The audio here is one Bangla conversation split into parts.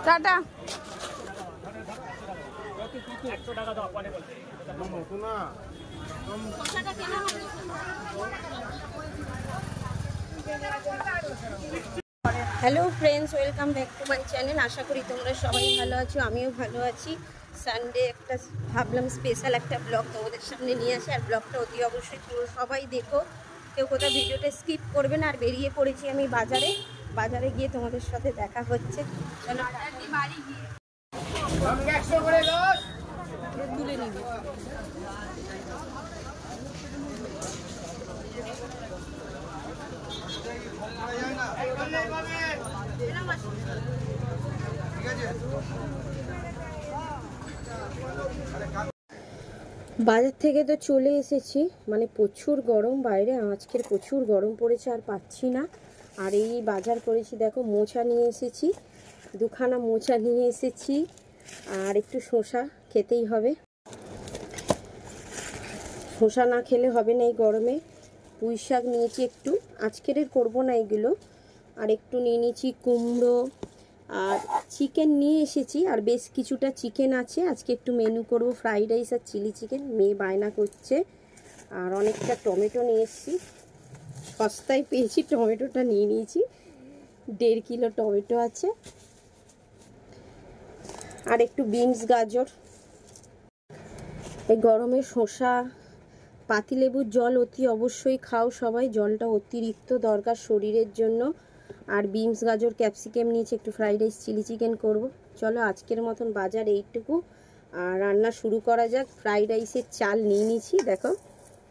Tata. Hello friends, welcome back to my channel. আশা করি তোমরা সবাই ভালো আছো, আমিও ভালো আছি। সানডে একটা ভাবলাম স্পেশাল একটা ব্লগ তোমাদের সামনে নিয়ে আসি, আর ব্লগটা অতি অবশ্যই তোমরা সবাই দেখো, কেউ কোথাও ভিডিওটা স্কিপ করবে না। আর বেরিয়ে পড়েছি আমি বাজারে গিয়ে তোমাদের সাথে দেখা হচ্ছে। চলো বাড়ি গিয়ে তুলে নিবি। বাজার থেকে তো চলে এসেছি, মানে প্রচুর গরম বাইরে, আজকের প্রচুর গরম পড়েছে, আর পাচ্ছি না। আর এই বাজার করেছি, দেখো মোচা নিয়ে এসেছি, দুখানা মোচা নিয়ে এসেছি, আর একটু শসা খেতেই হবে, শসা না খেলে হবে না এই গরমে। পুঁই শাক নিয়েছি একটু, আজকের করবো না এগুলো। আর একটু নিয়ে নিয়েছি কুমড়ো, আর চিকেন নিয়ে এসেছি, আর বেশ কিছুটা চিকেন আছে। আজকে একটু মেনু করব ফ্রাইড রাইস আর চিলি চিকেন, মেয়ে বায়না করছে। আর অনেকটা টমেটো নিয়ে এসেছি, সস্তায় পেয়েছি, টমেটোটা নিয়ে নিয়েছি, 1.5 কিলো টমেটো আছে। আর একটু বিনস গাজর। এই গরমে শসা, পাতিলেবুর জল অতি অবশ্যই খাও সবাই, জলটা অতিরিক্ত দরকার শরীরের জন্য। আর বিনস গাজর ক্যাপসিকাম নিয়েছি, একটু ফ্রাইড রাইস চিলি চিকেন করব। চলো আজকের মতন বাজার এইটুকু, আর রান্না শুরু করা যাক। ফ্রাইড রাইসের চাল নিয়ে নিয়েছি, দেখো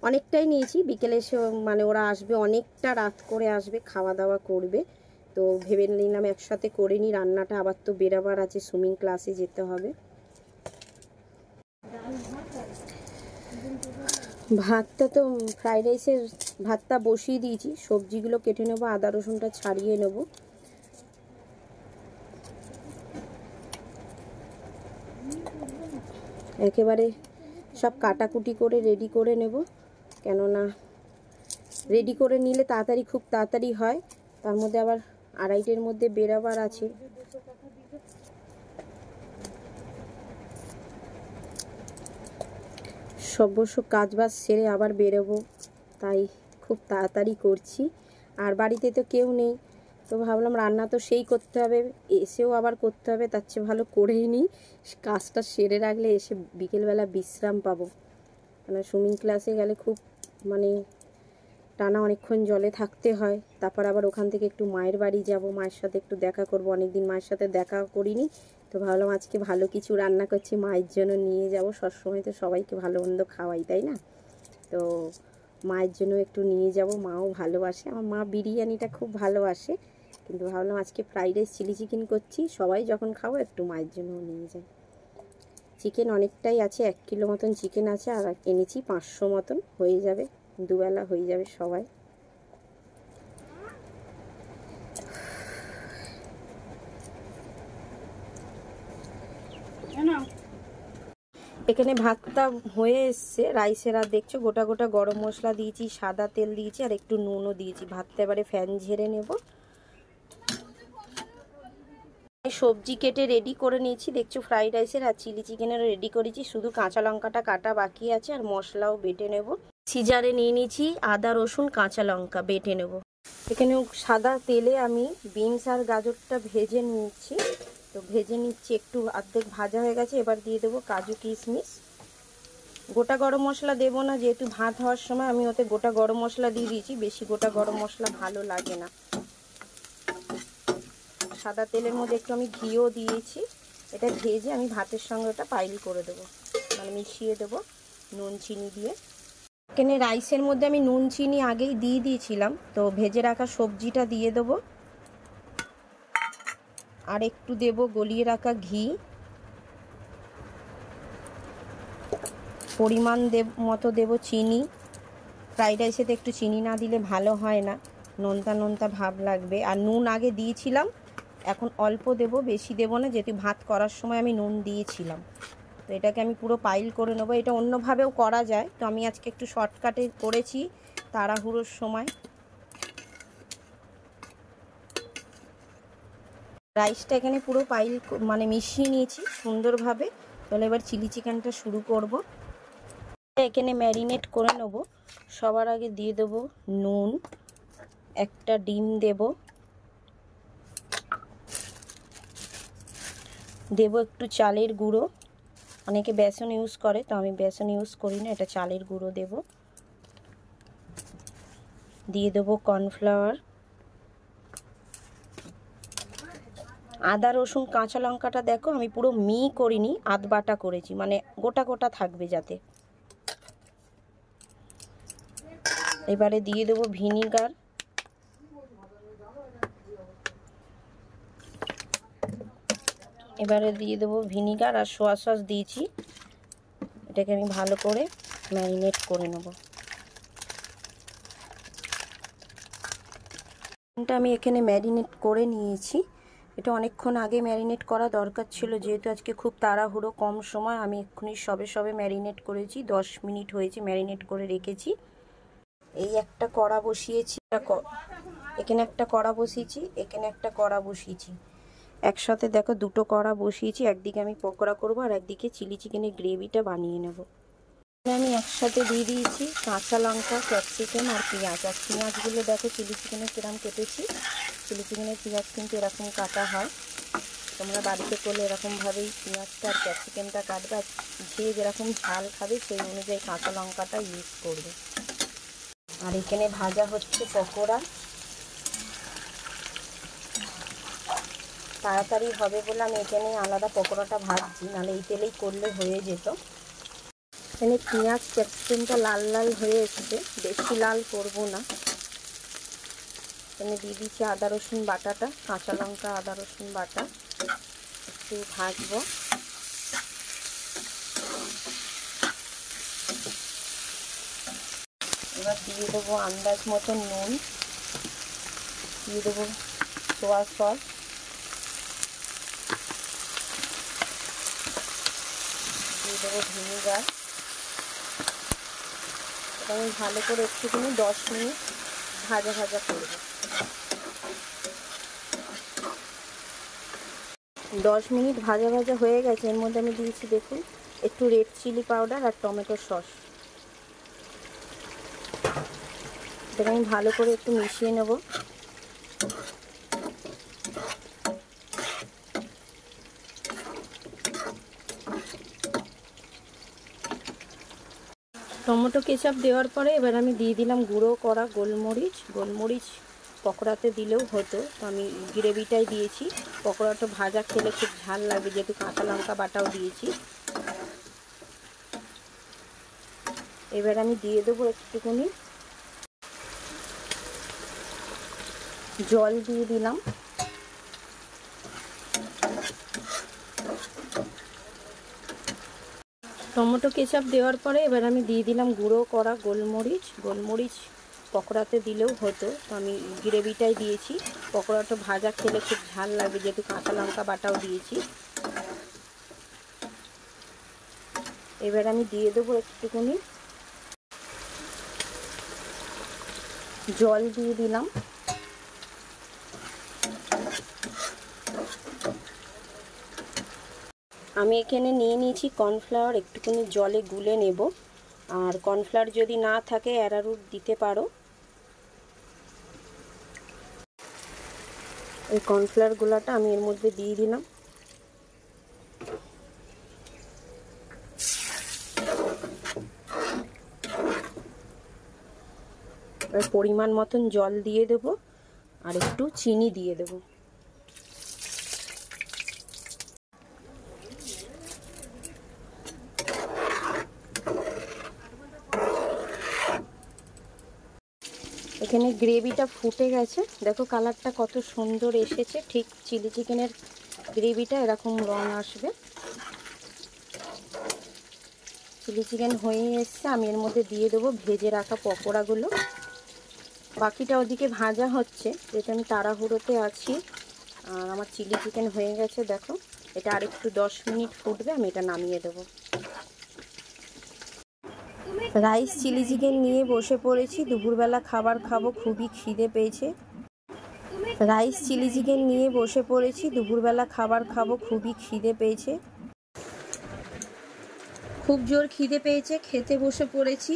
অনেকটাই নিয়েছি, বিকেলে এসে মানে ওরা আসবে, অনেকটা রাত করে আসবে, খাওয়া দাওয়া করবে, তো ভেবে নিলাম একসাথে করে নিই রান্নাটা। আবার তো বেরাবার আছে, সুইমিং ক্লাসে যেতে হবে। ভাতটা তো ফ্রাইড রাইসের ভাতটা বসিয়ে দিয়েছি, সবজিগুলো কেটে নেবো, আদা রসুনটা ছাড়িয়ে নেব। একেবারে সব কাটাকুটি করে রেডি করে নেব, কেননা রেডি করে নিলে তাড়াতাড়ি, খুব তাড়াতাড়ি হয়। তার মধ্যে আবার 2:30-এর মধ্যে বেরাবার আছে। সর্বস্ব কাজবাজ সেরে আবার বেরোবো, তাই খুব তাড়াতাড়ি করছি। আর বাড়িতে তো কেউ নেই, তো ভাবলাম রান্না তো সেই করতে হবে, এসেও আবার করতে হবে, তার চেয়ে ভালো করেই নিই, কাজটা সেরে রাখলে এসে বিকেলবেলা বিশ্রাম পাবো। কেন সুইমিং ক্লাসে গেলে খুব মানে টানা অনেকক্ষণ জলে থাকতে হয়। তারপর আবার ওখান থেকে একটু মায়ের বাড়ি যাব, মায়ের সাথে একটু দেখা করব, অনেকদিন মায়ের সাথে দেখা করিনি, তো ভাবলাম আজকে ভালো কিছু রান্না করছি, মায়ের জন্য নিয়ে যাব। সবসময় তো সবাইকে ভালো মন্দ খাওয়াই, তাই না? তো মায়ের জন্য একটু নিয়ে যাব, মাও ভালোবাসে, আমার মা বিরিয়ানিটা খুব ভালোবাসে, কিন্তু ভাবলাম আজকে ফ্রাইড রাইস চিলি চিকেন করছি, সবাই যখন খাবো একটু মায়ের জন্য নিয়ে যাই। চিকেন অনেকটাই আছে, 1 কিলো মতন চিকেন আছে, আর এনেছি 500 মতন, হয়ে যাবে, দুবেলা হয়ে যাবে সবাই। এখানে ভাতটা হয়ে এসছে রাইসের, আর দেখছো গোটা গোটা গরম মশলা দিয়েছি, সাদা তেল দিয়েছি, আর একটু নুনও দিয়েছি। ভাতটা এবারে ফ্যান ঝেড়ে নেব। সবজি কেটে রেডি করে নিয়েছি, দেখছো ফ্রাইড রাইসের আর চিলি চিকেনেরও রেডি করেছি, শুধু কাঁচা লঙ্কাটা কাটা বাকি আছে, আর মশলাও বেটে নেব। সিজারে নিয়ে নিয়েছি আদা রসুন কাঁচা লঙ্কা বেটে নেব। এখানে সাদা তেলে আমি বিনস আর গাজরটা ভেজে নিচ্ছি, তো ভেজে নিচ্ছি, একটু অর্ধেক ভাজা হয়ে গেছে। এবার দিয়ে দেবো কাজু কিশমিশ। গোটা গরম মশলা দেবো না, যেহেতু ভাত হওয়ার সময় আমি ওতে গোটা গরম মশলা দিয়ে দিয়েছি, বেশি গোটা গরম মশলা ভালো লাগে না। সাদা তেলের মধ্যে একটু আমি ঘিও দিয়েছি, এটা ভেজে আমি ভাতের সঙ্গে ওটা পাইল করে দেবো, মানে মিশিয়ে দেবো নুন চিনি দিয়ে। এখানে রাইসের মধ্যে আমি নুন চিনি আগেই দিয়ে দিয়েছিলাম, তো ভেজে রাখা সবজিটা দিয়ে দেবো, আর একটু দেব গলিয়ে রাখা ঘি, পরিমাণ মতো দেব চিনি। ফ্রাইড রাইসেতে একটু চিনি না দিলে ভালো হয় না, নোনতা নোনতা ভাব লাগবে। আর নুন আগে দিয়েছিলাম, এখন অল্প দেব, বেশি দেব না, যেহেতু ভাত করার সময় আমি নুন দিয়েছিলাম। তো এটাকে আমি পুরো পাইল করে নেবো। এটা অন্যভাবেও করা যায়, তো আমি আজকে একটু শর্টকাটে করেছি তাড়াহুড়োর সময়। রাইসটা এখানে পুরো পাইল মানে মিশিয়ে নিয়েছি সুন্দরভাবে। তাহলে এবার চিলি চিকেনটা শুরু করব। এখানে ম্যারিনেট করে নেব। সবার আগে দিয়ে দেবো নুন, একটা ডিম দেবো একটু চালের গুঁড়ো। অনেকে বেসন ইউজ করে, তো আমি বেসন ইউজ করি না, এটা চালের গুঁড়ো দেব। দিয়ে দেবো কর্নফ্লাওয়ার, আদা রসুন কাঁচা লঙ্কাটা দেখো আমি পুরো করিনি, আধ বাটা করেছি, মানে গোটা গোটা থাকবে যাতে। এবারে দিয়ে দেবো ভিনিগার, আর সোয়া সস দিয়েছি। এটাকে আমি ভালো করে ম্যারিনেট করে নেব। এটা আমি এখানে ম্যারিনেট করে নিয়েছি। এটা অনেকক্ষণ আগে ম্যারিনেট করা দরকার ছিল, যেহেতু আজকে খুব তাড়াহুড়ো কম সময়। আমি এক্ষুনি সবে ম্যারিনেট করেছি, 10 মিনিট হয়েছে ম্যারিনেট করে রেখেছি। এই একটা কড়া বসিয়েছি, এখানে একটা কড়া বসিয়েছি, এখানে একটা কড়া বসিয়েছি। একসাথে দেখো দুটো কড়া বসিয়েছি। একদিকে আমি পকোড়া করব আর একদিকে চিলি চিকেনের গ্রেভিটা বানিয়ে নেব। আমি একসাথে দিয়ে দিয়েছি কাঁচা লঙ্কা, ক্যাপসিকাম আর পেঁয়াজ। আর পেঁয়াজগুলো দেখো চিলি চিকেনে কিরম কেটেছি। চিলি চিকেনের পেঁয়াজ কিন্তু এরকম কাটা হয়। তোমরা বাড়িতে করলে এরকমভাবেই পেঁয়াজটা আর ক্যাপসিকামটা কাটবে। আর যে যেরকম ঝাল খাবে সেই অনুযায়ী কাঁচা লঙ্কাটা ইউজ করবে। আর এখানে ভাজা হচ্ছে পকোড়া। তাড়াতাড়ি হবে বলে আমি এখানে আলাদা পকোড়াটা ভাজছি, নাহলে এই তেলেই করলে হয়ে যেত। এখানে পেঁয়াজ ক্যাপসিকামটা লাল লাল হয়ে এসেছে, বেশি লাল করব না। এখানে দিয়ে দিচ্ছি আদা রসুন বাটাটা, কাঁচা লঙ্কা আদা রসুন বাটা, একটু ভাজবো। এবার দিয়ে দেবো আন্দাজ মতো নুন, দিয়ে দেবো সোয়া সস, দিয়ে দেবো ভিনিগার। এটা আমি ভালো করে একটুখানি 10 মিনিট ভাজা ভাজা করব। 10 মিনিট ভাজা ভাজা হয়ে গেছে। এর মধ্যে আমি দিয়েছি দেখুন একটু রেড চিলি পাউডার আর টমেটো সস। এটাকে আমি ভালো করে একটু মিশিয়ে নেব। টমেটো কেচাপ দেওয়ার পরে এবার আমি দিয়ে দিলাম গুঁড়ো করা গোলমরিচ। গোলমরিচ পকোড়াতে দিলেও হতো, তো আমি গ্রেভিটাই দিয়েছি। পকোড়াটা ভাজা খেলে খুব ঝাল লাগবে, যেহেতু কাঁচা লঙ্কা বাটাও দিয়েছি। এবার আমি দিয়ে দেবো একটুখানি জল, দিয়ে দিলাম। টমেটো কেচাপ দেওয়ার পরে এবার আমি দিয়ে দিলাম গুঁড়ো করা গোলমরিচ। গোলমরিচ পকোড়াতে দিলেও হতো, তো আমি গ্রেভিটাই দিয়েছি। পকোড়াটা ভাজা খেলে খুব ঝাল লাগবে, যেহেতু কাঁচা লঙ্কা বাটাও দিয়েছি। এবার আমি দিয়ে দেবো একটুখানি জল, দিয়ে দিলাম। আমি এখানে নিয়ে নিয়েছি কর্নফ্লাওয়ার, একটুখানি জলে গুলে নেব। আর কর্নফ্লাওয়ার যদি না থাকে অ্যারারুট দিতে পারো। এই কর্নফ্লাওয়ার গুলাটা আমি এর মধ্যে দিয়ে দিলাম। এবার পরিমাণ মতন জল দিয়ে দেব আর একটু চিনি দিয়ে দেব। এখানে গ্রেভিটা ফুটে গেছে, দেখো কালারটা কত সুন্দর এসেছে। ঠিক চিলি চিকেনের গ্রেভিটা এরকম রং আসবে। চিলি চিকেন হয়ে এসছে, আমি এর মধ্যে দিয়ে দেবো ভেজে রাখা পকোড়াগুলো। বাকিটা ওদিকে ভাজা হচ্ছে, যেহেতু আমি তাড়াহুড়োতে আছি। আর আমার চিলি চিকেন হয়ে গেছে দেখো। এটা আরেকটু 10 মিনিট ফুটবে, আমি এটা নামিয়ে দেবো। রাইস চিলি চিকেন নিয়ে বসে পড়েছি, দুপুরবেলা খাবার খাবো, খুবই খিদে পেয়েছে। রাইস চিলি চিকেন নিয়ে বসে পড়েছি, দুপুরবেলা খাবার খাবো, খুবই খিদে পেয়েছে। খুব জোর খিদে পেয়েছে, খেতে বসে পড়েছি।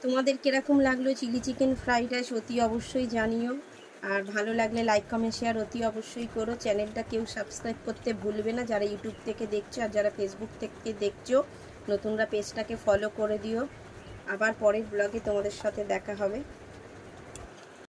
তোমাদের কিরকম লাগলো চিলি চিকেন ফ্রাইড রাইস অতি অবশ্যই জানিও। আর ভালো লাগলে লাইক কমেন্ট শেয়ার অতি অবশ্যই করো। চ্যানেলটা কেউ সাবস্ক্রাইব করতে ভুলবে না, যারা ইউটিউব থেকে দেখছো, আর যারা ফেসবুক থেকে দেখছো নতুনরা পেজটাকে ফলো করে দিও। আবার পরের ব্লগে তোমাদের সাথে দেখা হবে।